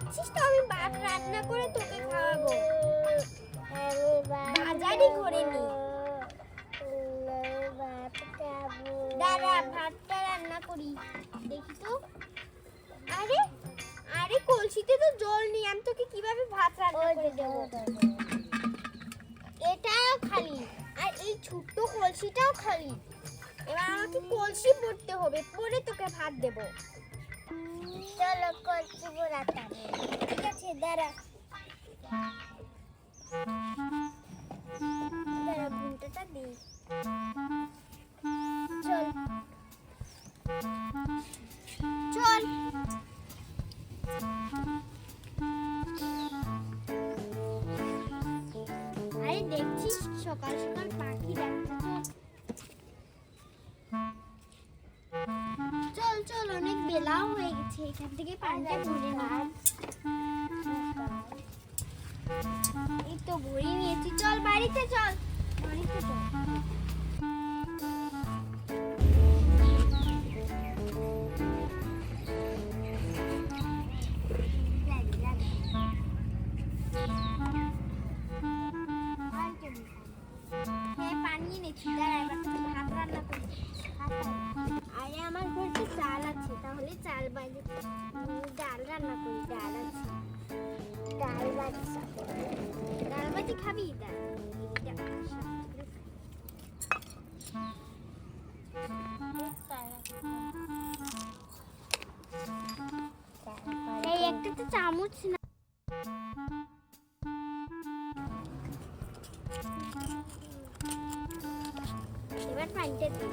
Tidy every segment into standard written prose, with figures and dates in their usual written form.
দেখছিস তো আমি ভাত রান্না করে তোকে খাওয়াবো। বাজারই করে নি। দাঁড়া ভাতটা রান্না করি। দেখি তো। আরে আরে কলসিতে তো জল নেই, আমি তোকে কিভাবে ভাত রান্না করে দেবো? এটাও খালি আর এই ছোট্ট কলসিটাও খালি। এবার আমাকে কলসি ভরতে হবে, পরে তোকে ভাত দেবো। চলো কলসি ভরাতে হবে। ঠিক আছে দাঁড়া দাঁড়া ঘুমটাটা দিই। চল চল। আরে দেখছিস সকাল সকাল পাখি ডাকছে। চল চল অনেক বেলাও হয়ে গেছে, এখান থেকে পানিটা ভরে নাও। এই তো ভরে নিয়েছি, চল বাড়িতে চল। বাড়িতে চল। পানি এনেছি, দাঁড়া এবার তোকে ভাত রান্না করি। আরে আমার ঘরে তো চাল আছে, তাহলে চাল বাজে ডাল রান্না করি। ডাল আছে, ডাল বাজি খাবি? এই একটা তো চামচ না। এবার পানিটা দিই।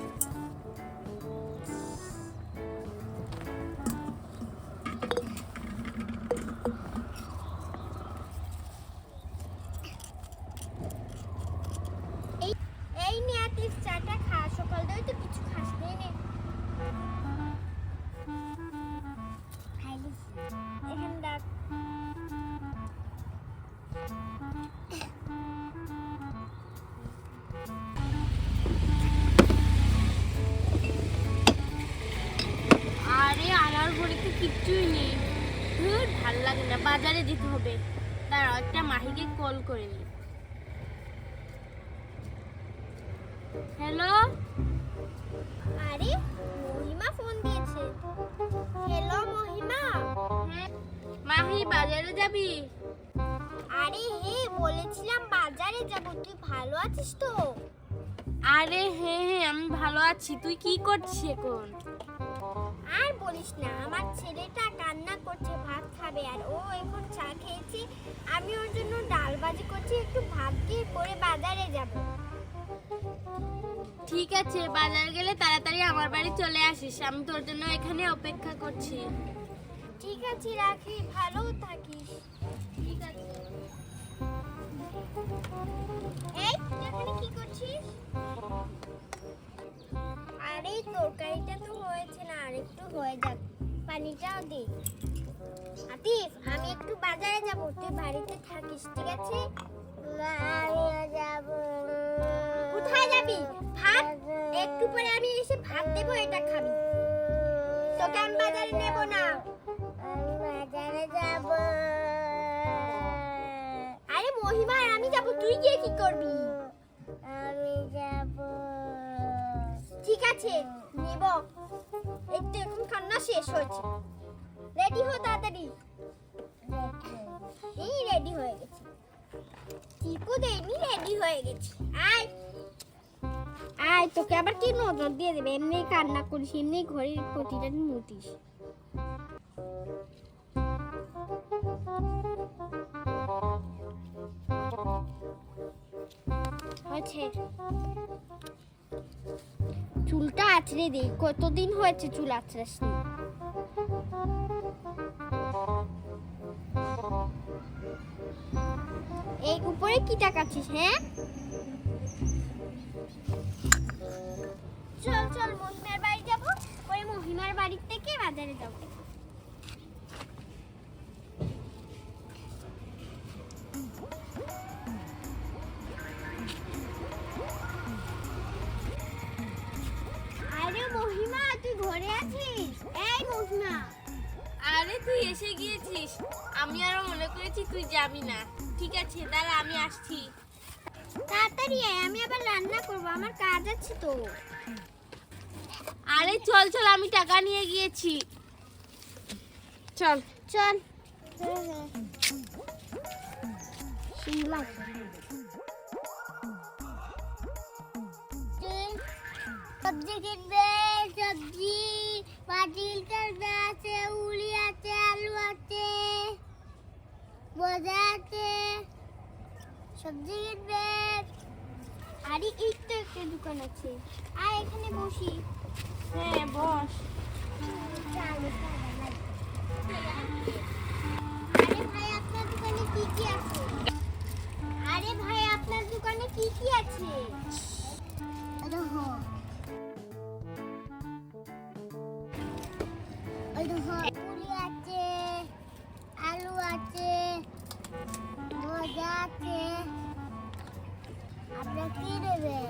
এই নে আতিফ চাটা খা, সকাল থেকে তো কিছু খাস নে। এখানে ডাক। আরে আমার ঘরে তো কিচ্ছুই নেই, ভাল লাগে না, বাজারে যেতে হবে। দাঁড়াও একটা মাহিকে কল করে নি। হ্যালো, আরে মহিমা ফোন দিয়েছে। হ্যালো মহিমা। মাহি বাজারে যাবি? আরে হে বলেছিলাম বাজারে যাব, তুই ভালো আছিস তো? আরে হ্যাঁ হ্যাঁ আমি ভালো আছি, তুই কি করছিস এখন? আর বলিস না, আমার ছেলেটা কান্না করছে ভাত খাবে, আর ও এখন চা খেয়েছে। আমি ওর জন্য ডাল ভাজি করছি, একটু ভাত দিয়ে পরে বাজারে যাব। ঠিক আছে, বাজার গেলে তাড়াতাড়ি আমার বাড়ি চলে আসিস, আমি তোর জন্য এখানে অপেক্ষা করছি। ঠিক আছে রাখি, ভালো থাকিস। ঠিক আছে। এই তুই এখানে কি করছিস? আরে তরকারিটা তো হয়েছে না, আর একটু হয়ে যাক, পানিটাও দে। আতিফ আমি একটু বাজারে যাব, তুই বাড়িতে থাকিস ঠিক আছে? না আমিও যাব। কোথায় যাবি? ভাত একটু পরে আমি এসে ভাত দেব, এটা খাবি। তোকে আমি বাজারে নেব না। আমি বাজারে যাব। আরে মহিমা আমি যাব, তুই গিয়ে কি করবি? আমি যাব। ঠিক আছে নেব, এই তো এখন কান্না শেষ হয়েছে। রেডি হো তাড়াতাড়ি। এই রেডি হয়ে গেছি, চিপু দেয়নি, রেডি হয়ে গেছি। আয় আয়, তোকে আবার কি নজর দিয়ে দেবে? এমনি কান্না করিস, এমনি ঘরের প্রতিটা মুতিস। হয়েছে, চুলটা আছড়ে দিই, কতদিন হয়েছে চুল আছড়াসনি। এই উপরে কি টাকাচ্ছিস? হ্যাঁ চল চল মহিমার বাড়ি যাব, পরে মহিমার বাড়ি থেকে বাজারে যাব। আরে মহিমা তুই ঘরে আছিস? এই মহিমা আরে তুই এসে গিয়েছিস, আমি আরো মনে করেছি তুই যাবি না। ঠিক আছে দাঁড়া, আমি আসছি। তাড়াতাড়ি আয়, আমি আবার রান্না করব, আমার কাজ আছে তো। আরে চল চল, আমি টাকা নিয়ে গিয়েছি, চল। চল। সবজি কিনবে, সবজি পাটিল করবে, আছে উলি আছে, আলু আছে, বোঝা আছে, সবজি কিনবে। আরে এই তো একটা দোকান আছে, আর এখানে বসি। হ্যাঁ বস। আরে ভাই আপনার দোকানে কি কি আছে? আরে ভাই আপনার দোকানে কি কি আছে? পুরি আছে, আলু আছে, মজা আছে। আপনার কি নেবেন?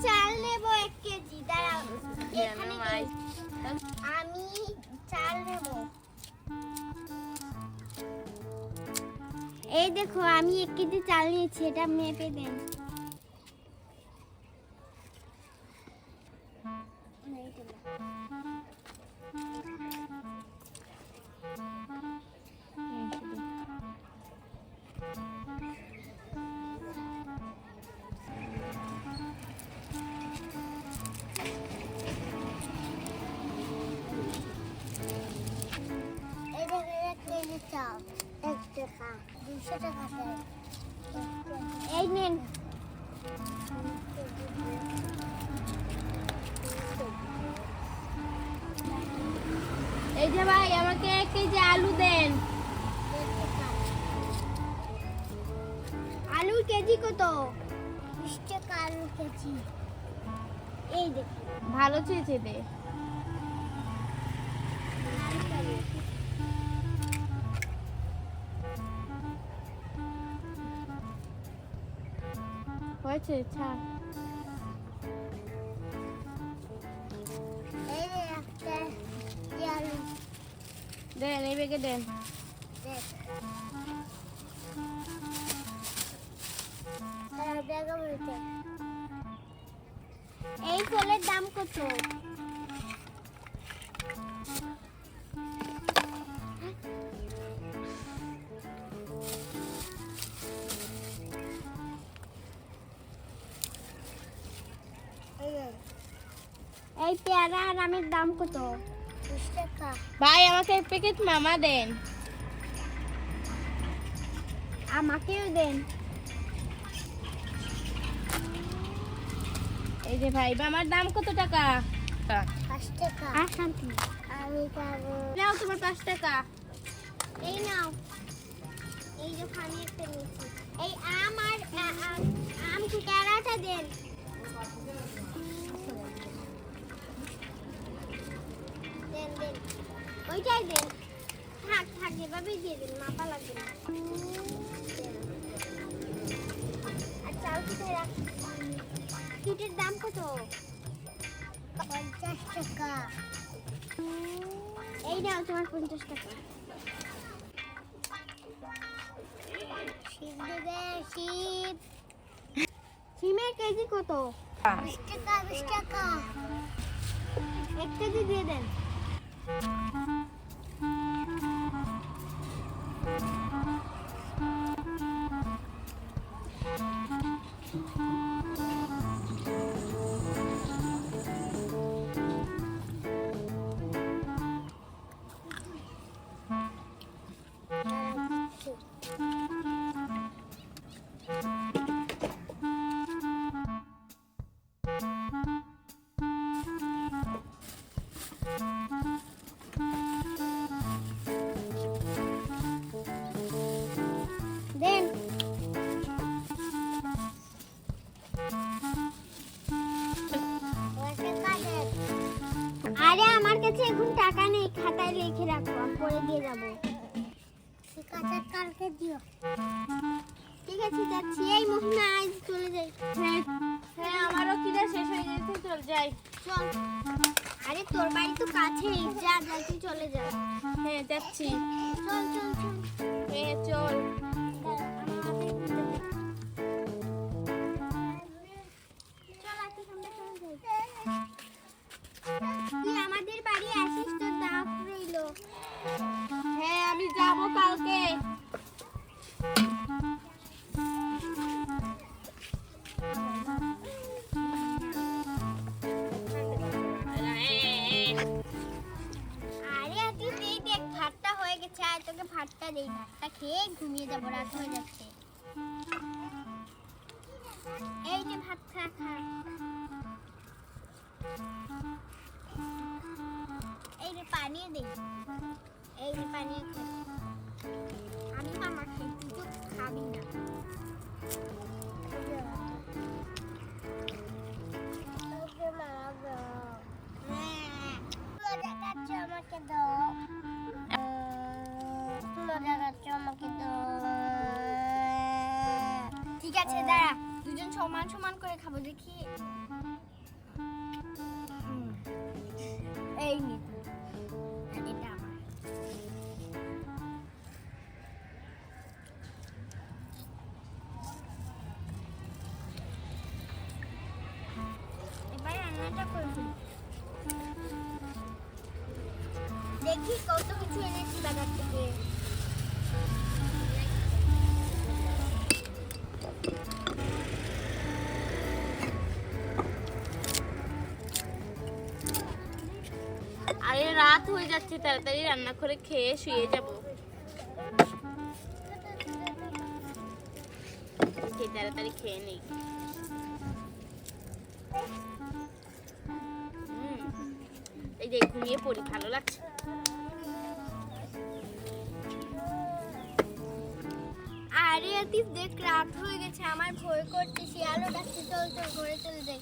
চাল নেবো 1 কেজি। দাঁড়াও, এখানে আমি চাল নেবো। এই দেখো, আমি 1 কেজি চাল নিয়েছি, এটা মেপে দেন। এই দেখো, 1 কেজি চাল 1 টাকা, 200 টাকা দেন। এই নেন। এই যে ভাই, আমাকে 1 কেজি আলু দেন। আলুর কেজি কত? 20 টাকা আলুর কেজি। এই দেখো, ভালো চেয়েছে দে। হয়েছে ছাড়। এই যে একটা আলু দেন, এই বেগে দেন। দেখ। তার ব্যাগও বলতে। এই ফলের দাম কত? এই পেয়ারা আর আমের দাম কত? 20 টাকা। ভাই আমাকে 1 প্যাকেট মামা দেন। আমাকেও দেন। এই যে ভাই, মামার দাম কত টাকা? 5 টাকা। আর শান্তি, আমি পাবো। নাও তোমার 5 টাকা। এই নাও। এই যে খানি একটা নিয়েছি। এই আম আর আম পেয়ারাটা দেন। দেন দেন, ওইটাই দেন। থাক থাক, এভাবেই দিয়ে দিন, মাপা লাগবে না। আর চাল কোথায় রাখ? কিটের দাম কত? 50 টাকা। এই নাও তোমার 50 টাকা। শিব দেবে, শিব। শিমের কেজি কত? 20 টাকা, 20 টাকা। 1 কেজি দিয়ে দেন। দেন। আরে আমার কাছে এখন টাকা নেই, খাতায় লিখে রাখো, আমি পরে দিয়ে যাবো। ঠিক আছে, কালকে দিও। ঠিক আছে, যাচ্ছি। এই মহিমা, আজ চলে যাই। হ্যাঁ হ্যাঁ, আমারও খিদা শেষ হয়ে গেছে, চল যাই। চল। আরে আরে তোর বাড়ি তো কাছেই, যা যা তুই চলে যা। হ্যাঁ যাচ্ছি। চল চল চল। হ্যাঁ চল। চল আতিফ, আমরা চলে যাই। তুই আমাদের বাড়ি আসিস, তোর দাওয়াত রইলো। হ্যাঁ আমি যাব কালকে। আরে আতিফ, এই দেখ ভাতটা হয়ে গেছে, আর তোকে ভাতটা দেই, ভাতটা খেয়ে ঘুমিয়ে যাবো, রাত হয়ে যাচ্ছে। এই যে ভাত খা খা। এই যে পানি দেই, এই যে পানি খা। আমি মামা খাই, তুই তো খাবি না। মজা খাচ্ছ, আমাকে দাও। মজা খাচ্ছ, আমাকে দাও। ঠিক আছে দাঁড়া, দুজন সমান সমান করে খাবো, দেখি। এই নে তুই। আর এটা আমার। এবার রান্নাটা করবি। দেখি কত কিছু এনেছি বাজার থেকে। আরে রাত হয়ে যাচ্ছে, তাড়াতাড়ি রান্না করে খেয়ে শুয়ে যাব। তাড়াতাড়ি খেয়ে নেই। এই যে ঘুমিয়ে পড়ি, ভালো লাগছে। আরে আতিফ দেখ, রাত হয়ে গেছে, আমার ভয় করছে, শিয়ালও ডাকছে, চল চল ঘরে চলে যাই।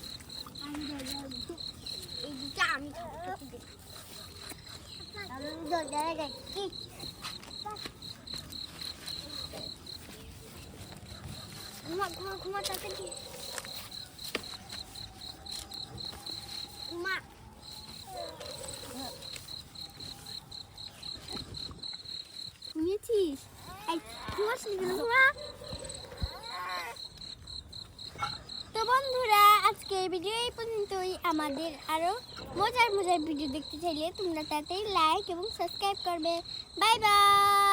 এই দুটা আমি খাবো, তোকে দে। আমি দরজায় যাচ্ছি। ঘুমা ঘুমা ঘুমা, তাড়াতাড়ি ঘুমা। ঘুমিয়েছিস? এই ঘুমাস নি কেন? ঘুমা। তো বন্ধুরা, আজকে এই ভিডিও এই পর্যন্তই। আমাদের আরো মজার মজার ভিডিও দেখতে চাইলে তোমরা তাড়াতাড়ি লাইক এবং সাবস্ক্রাইব করবে। Bye bye.